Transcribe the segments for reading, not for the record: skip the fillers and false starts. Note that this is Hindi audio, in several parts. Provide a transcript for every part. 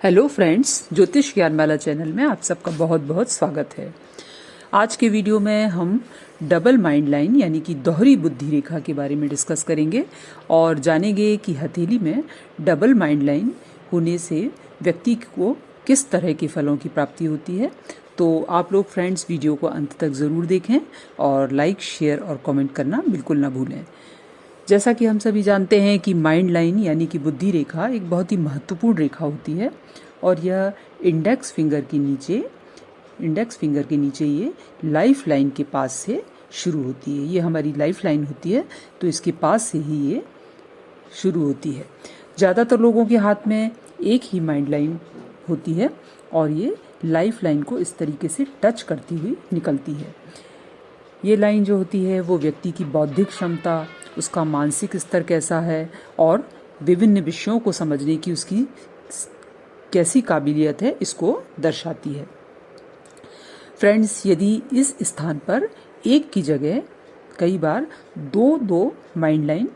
हेलो फ्रेंड्स, ज्योतिष ज्ञानमाला चैनल में आप सबका बहुत बहुत स्वागत है। आज के वीडियो में हम डबल माइंड लाइन यानी कि दोहरी बुद्धि रेखा के बारे में डिस्कस करेंगे और जानेंगे कि हथेली में डबल माइंड लाइन होने से व्यक्ति को किस तरह के फलों की प्राप्ति होती है। तो आप लोग फ्रेंड्स वीडियो को अंत तक ज़रूर देखें और लाइक, शेयर और कमेंट करना बिल्कुल ना भूलें। जैसा कि हम सभी जानते हैं कि माइंड लाइन यानी कि बुद्धि रेखा एक बहुत ही महत्वपूर्ण रेखा होती है और यह इंडेक्स फिंगर के नीचे ये लाइफ लाइन के पास से शुरू होती है। ये हमारी लाइफ लाइन होती है, तो इसके पास से ही ये शुरू होती है। ज़्यादातर लोगों के हाथ में एक ही माइंड लाइन होती है और ये लाइफ लाइन को इस तरीके से टच करती हुई निकलती है। ये लाइन जो होती है वो व्यक्ति की बौद्धिक क्षमता, उसका मानसिक स्तर कैसा है और विभिन्न विषयों को समझने की उसकी कैसी काबिलियत है, इसको दर्शाती है। फ्रेंड्स, यदि इस स्थान पर एक की जगह कई बार दो माइंड लाइन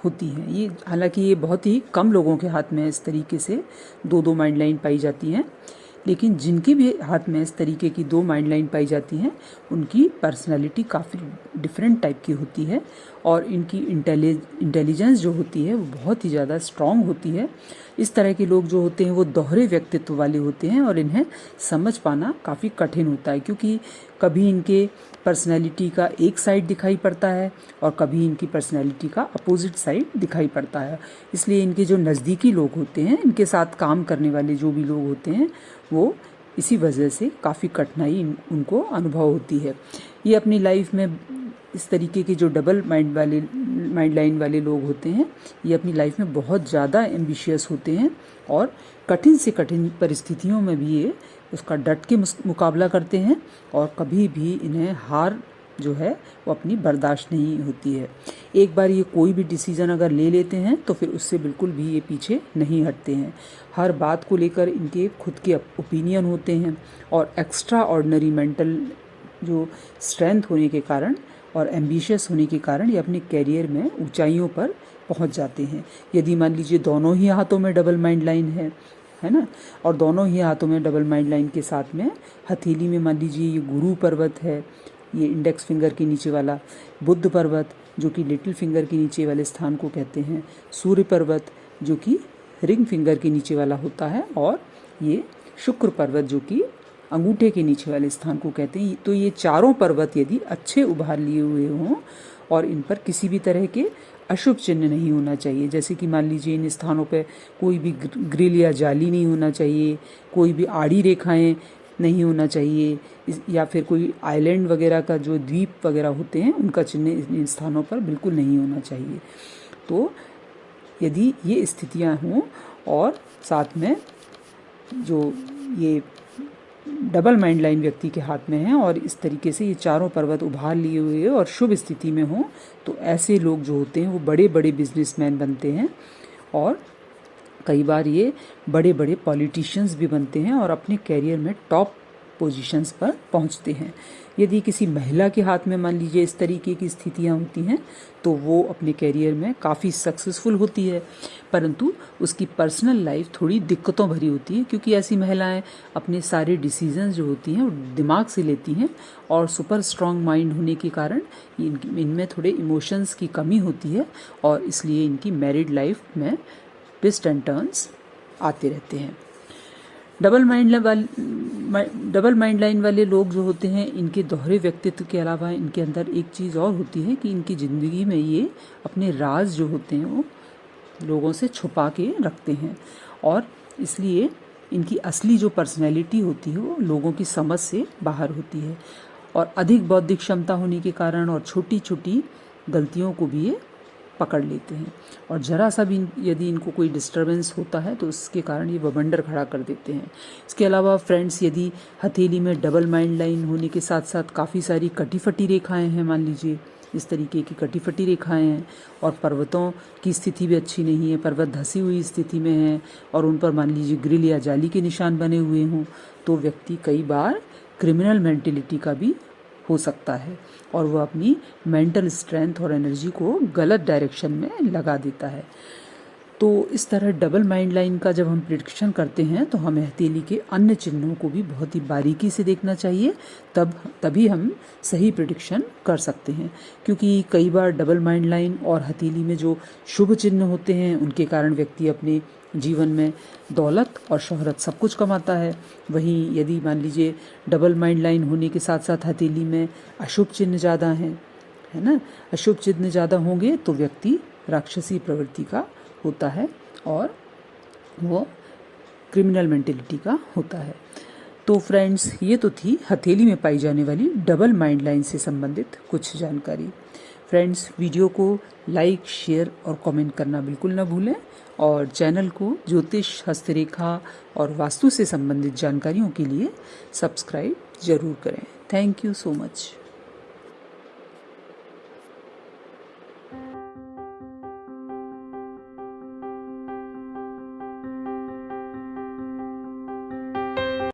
होती हैं, ये हालांकि ये बहुत ही कम लोगों के हाथ में इस तरीके से दो माइंड लाइन पाई जाती हैं, लेकिन जिनके भी हाथ में इस तरीके की दो माइंड लाइन पाई जाती हैं उनकी पर्सनालिटी काफ़ी डिफरेंट टाइप की होती है और इनकी इंटेलिजेंस जो होती है वो बहुत ही ज़्यादा स्ट्रांग होती है। इस तरह के लोग जो होते हैं वो दोहरे व्यक्तित्व वाले होते हैं और इन्हें समझ पाना काफ़ी कठिन होता है, क्योंकि कभी इनके पर्सनैलिटी का एक साइड दिखाई पड़ता है और कभी इनकी पर्सनैलिटी का अपोजिट साइड दिखाई पड़ता है। इसलिए इनके जो नज़दीकी लोग होते हैं, इनके साथ काम करने वाले जो भी लोग होते हैं, वो इसी वजह से काफ़ी कठिनाई उनको अनुभव होती है। ये अपनी लाइफ में इस तरीके के जो डबल माइंड लाइन वाले लोग होते हैं, ये अपनी लाइफ में बहुत ज़्यादा एम्बिशियस होते हैं और कठिन से कठिन परिस्थितियों में भी ये उसका डट के मुकाबला करते हैं और कभी भी इन्हें हार जो है वो अपनी बर्दाश्त नहीं होती है। एक बार ये कोई भी डिसीज़न अगर ले लेते हैं तो फिर उससे बिल्कुल भी ये पीछे नहीं हटते हैं। हर बात को लेकर इनके खुद के ओपिनियन होते हैं और एक्स्ट्रा ऑर्डिनरी मेंटल जो स्ट्रेंथ होने के कारण और एम्बिशियस होने के कारण ये अपने कैरियर में ऊंचाइयों पर पहुंच जाते हैं। यदि मान लीजिए दोनों ही हाथों में डबल माइंड लाइन है ना, और दोनों ही हाथों में डबल माइंड लाइन के साथ में हथेली में मान लीजिए ये गुरु पर्वत है, ये इंडेक्स फिंगर के नीचे वाला, बुध पर्वत जो कि लिटिल फिंगर के नीचे वाले स्थान को कहते हैं, सूर्य पर्वत जो कि रिंग फिंगर के नीचे वाला होता है, और ये शुक्र पर्वत जो कि अंगूठे के नीचे वाले स्थान को कहते हैं। तो ये चारों पर्वत यदि अच्छे उभार लिए हुए हों और इन पर किसी भी तरह के अशुभ चिन्ह नहीं होना चाहिए, जैसे कि मान लीजिए इन स्थानों पर कोई भी ग्रिल या जाली नहीं होना चाहिए, कोई भी आड़ी रेखाएं नहीं होना चाहिए, या फिर कोई आइलैंड वगैरह का जो द्वीप वगैरह होते हैं उनका चिन्ह इन स्थानों पर बिल्कुल नहीं होना चाहिए। तो यदि ये स्थितियां हों और साथ में जो ये डबल माइंड लाइन व्यक्ति के हाथ में है और इस तरीके से ये चारों पर्वत उभार लिए हुए और शुभ स्थिति में हों, तो ऐसे लोग जो होते हैं वो बड़े बड़े बिजनेसमैन बनते हैं और कई बार ये बड़े बड़े पॉलिटिशियंस भी बनते हैं और अपने कैरियर में टॉप पोजीशंस पर पहुंचते हैं। यदि किसी महिला के हाथ में मान लीजिए इस तरीके की स्थितियां होती हैं तो वो अपने कैरियर में काफ़ी सक्सेसफुल होती है, परंतु उसकी पर्सनल लाइफ थोड़ी दिक्कतों भरी होती है, क्योंकि ऐसी महिलाएं अपने सारे डिसीजंस जो होती हैं वो दिमाग से लेती हैं और सुपर स्ट्रांग माइंड होने के कारण इनमें थोड़े इमोशंस की कमी होती है और इसलिए इनकी मैरिड लाइफ में ट्विस्ट एंड टर्न्स आते रहते हैं। डबल माइंड लाइन वाले लोग जो होते हैं, इनके दोहरे व्यक्तित्व के अलावा इनके अंदर एक चीज़ और होती है कि इनकी ज़िंदगी में ये अपने राज जो होते हैं वो लोगों से छुपा के रखते हैं और इसलिए इनकी असली जो पर्सनैलिटी होती है वो लोगों की समझ से बाहर होती है और अधिक बौद्धिक क्षमता होने के कारण और छोटी छोटी गलतियों को भी ये पकड़ लेते हैं और ज़रा सा भी यदि इनको कोई डिस्टरबेंस होता है तो उसके कारण ये बवंडर खड़ा कर देते हैं। इसके अलावा फ्रेंड्स, यदि हथेली में डबल माइंड लाइन होने के साथ साथ काफ़ी सारी कटी फटी रेखाएं हैं, मान लीजिए इस तरीके की कटी फटी रेखाएं हैं और पर्वतों की स्थिति भी अच्छी नहीं है, पर्वत धसी हुई स्थिति में है और उन पर मान लीजिए ग्रिल या जाली के निशान बने हुए हों, तो व्यक्ति कई बार क्रिमिनल मेंटेलिटी का भी हो सकता है और वह अपनी मेंटल स्ट्रेंथ और एनर्जी को गलत डायरेक्शन में लगा देता है। तो इस तरह डबल माइंड लाइन का जब हम प्रिडिक्शन करते हैं तो हमें हथेली के अन्य चिन्हों को भी बहुत ही बारीकी से देखना चाहिए, तभी हम सही प्रिडिक्शन कर सकते हैं। क्योंकि कई बार डबल माइंड लाइन और हथेली में जो शुभ चिन्ह होते हैं उनके कारण व्यक्ति अपने जीवन में दौलत और शोहरत सब कुछ कमाता है। वहीं यदि मान लीजिए डबल माइंड लाइन होने के साथ साथ हथेली में अशुभ चिन्ह ज़्यादा हैं, है ना, अशुभ चिन्ह ज़्यादा होंगे तो व्यक्ति राक्षसी प्रवृत्ति का होता है और वो क्रिमिनल मेंटेलिटी का होता है। तो फ्रेंड्स, ये तो थी हथेली में पाई जाने वाली डबल माइंड लाइन से संबंधित कुछ जानकारी। फ्रेंड्स, वीडियो को लाइक, शेयर और कमेंट करना बिल्कुल ना भूलें और चैनल को ज्योतिष, हस्तरेखा और वास्तु से संबंधित जानकारियों के लिए सब्सक्राइब जरूर करें। Thank you so much.